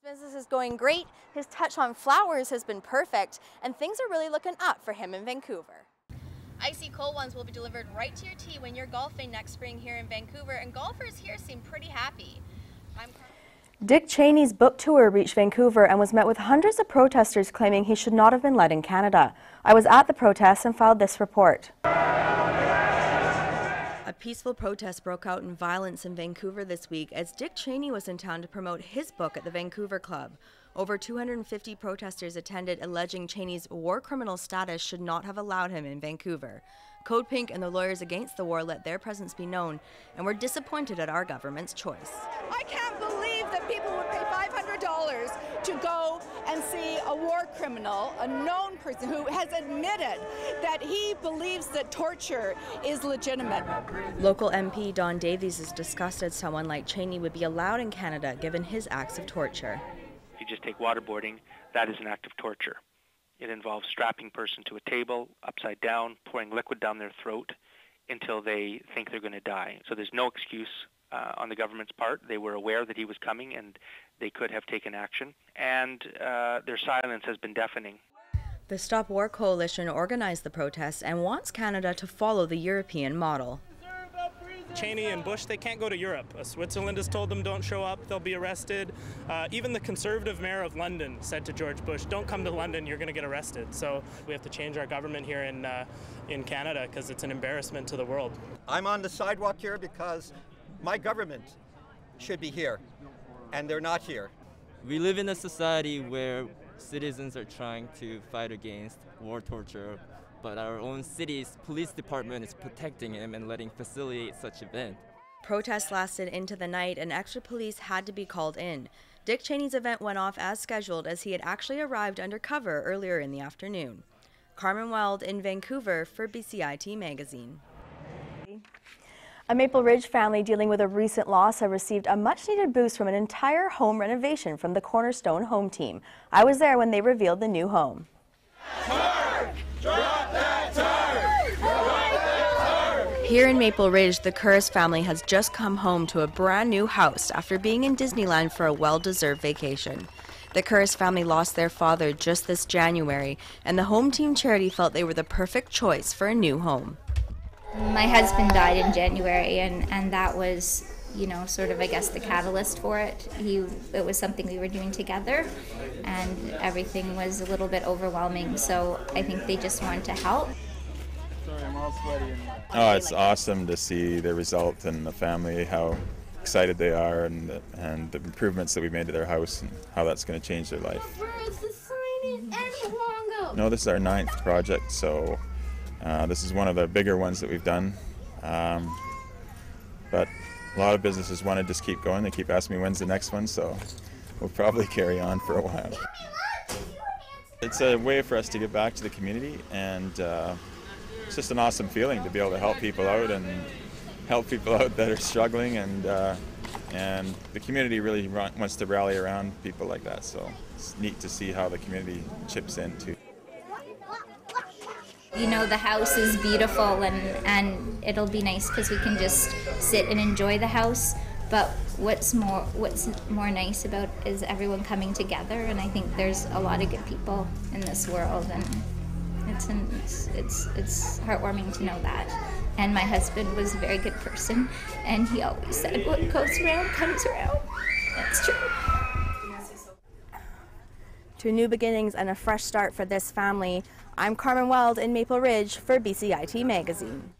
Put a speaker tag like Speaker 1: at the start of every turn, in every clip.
Speaker 1: Business is going great, his touch on flowers has been perfect, and things are really looking up for him in Vancouver. Icy cold ones will be delivered right to your tee when you're golfing next spring here in Vancouver, and golfers here seem pretty happy. Dick Cheney's book tour reached Vancouver and was met with hundreds of protesters claiming he should not have been let in Canada. I was at the protests and filed this report. A peaceful protest broke out in violence in Vancouver this week as Dick Cheney was in town to promote his book at the Vancouver Club. Over 250 protesters attended, alleging Cheney's war criminal status should not have allowed him in Vancouver. Code Pink and the Lawyers Against the War let their presence be known and were disappointed at our government's choice.
Speaker 2: I can't believe that people would pay $500 to go and see a war criminal, a known person who has admitted that he believes that torture is legitimate.
Speaker 1: Local MP Don Davies is disgusted someone like Cheney would be allowed in Canada given his acts of torture.
Speaker 3: If you just take waterboarding, that is an act of torture. It involves strapping a person to a table, upside down, pouring liquid down their throat until they think they're going to die. So there's no excuse on the government's part. They were aware that he was coming and they could have taken action. And their silence has been deafening.
Speaker 1: The Stop War Coalition organized the protests and wants Canada to follow the European model.
Speaker 4: Cheney and Bush, they can't go to Europe. Switzerland has told them don't show up, they'll be arrested. Even the Conservative mayor of London said to George Bush, don't come to London, you're going to get arrested. So we have to change our government here in Canada because it's an embarrassment to the world.
Speaker 5: I'm on the sidewalk here because my government should be here, and they're not here.
Speaker 6: We live in a society where citizens are trying to fight against war torture, but our own city's police department is protecting him and letting facilitate such event.
Speaker 1: Protests lasted into the night and extra police had to be called in. Dick Cheney's event went off as scheduled as he had actually arrived undercover earlier in the afternoon. Carmen Weld in Vancouver for BCIT Magazine. A Maple Ridge family dealing with a recent loss have received a much-needed boost from an entire home renovation from the Cornerstone Home Team. I was there when they revealed the new home. Here in Maple Ridge, the Curris family has just come home to a brand new house after being in Disneyland for a well-deserved vacation. The Curris family lost their father just this January, and the Home Team charity felt they were the perfect choice for a new home.
Speaker 7: My husband died in January, and that was, sort of, I guess, the catalyst for it. It was something we were doing together, and everything was a little bit overwhelming, so I think they just wanted to help.
Speaker 8: Oh, it's awesome to see the result and the family, how excited they are, and the improvements that we made to their house and how that's going to change their life. No, this is our 9th project, so this is one of the bigger ones that we've done. But a lot of businesses want to just keep going. They keep asking me when's the next one, so we'll probably carry on for a while. It's a way for us to give back to the community, and it's just an awesome feeling to be able to help people out and help people out that are struggling, and the community really wants to rally around people like that, so it's neat to see how the community chips in too.
Speaker 7: The house is beautiful, and it'll be nice because we can just sit and enjoy the house. But what's more nice about is everyone coming together, and I think there's a lot of good people in this world, and it's heartwarming to know that. And my husband was a very good person, and he always said, what goes around comes around. That's true.
Speaker 1: To new beginnings and a fresh start for this family, I'm Carmen Weld in Maple Ridge for BCIT Magazine.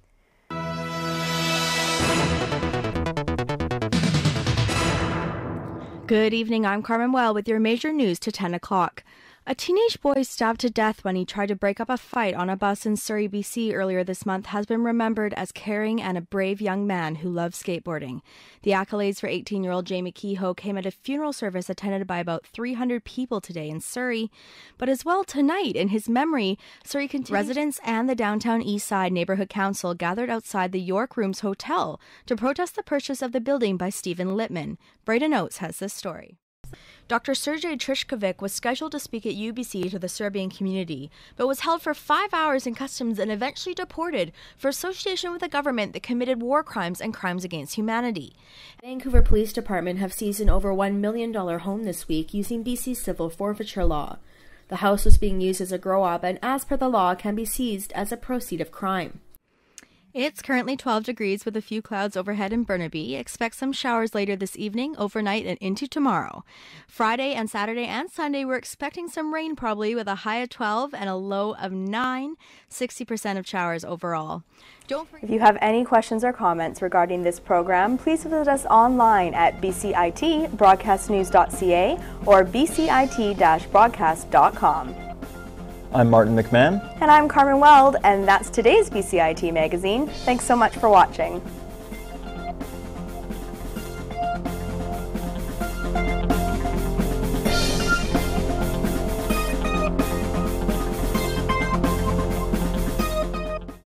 Speaker 1: Good evening, I'm Carmen Weld with your major news to 10 o'clock. A teenage boy stabbed to death when he tried to break up a fight on a bus in Surrey, BC earlier this month has been remembered as caring and a brave young man who loved skateboarding. The accolades for 18-year-old Jamie Kehoe came at a funeral service attended by about 300 people today in Surrey. But as well tonight, in his memory, Surrey residents and the Downtown East Side Neighbourhood Council gathered outside the York Rooms Hotel to protest the purchase of the building by Stephen Littman. Braden Oates has this story. Dr. Sergej Triškovic was scheduled to speak at UBC to the Serbian community, but was held for 5 hours in customs and eventually deported for association with a government that committed war crimes and crimes against humanity. The Vancouver Police Department have seized an over $1 million home this week using BC's civil forfeiture law. The house was being used as a grow-up and, as per the law, can be seized as a proceed of crime. It's currently 12 degrees with a few clouds overhead in Burnaby. Expect some showers later this evening, overnight, and into tomorrow. Friday and Saturday and Sunday, we're expecting some rain probably with a high of 12 and a low of 9, 60% of showers overall. Don't forget. If you have any questions or comments regarding this program, please visit us online at bcitbroadcastnews.ca or bcit-broadcast.com.
Speaker 9: I'm Martin McMahon.
Speaker 1: And I'm Carmen Weld, and that's today's BCIT Magazine. Thanks so much for watching.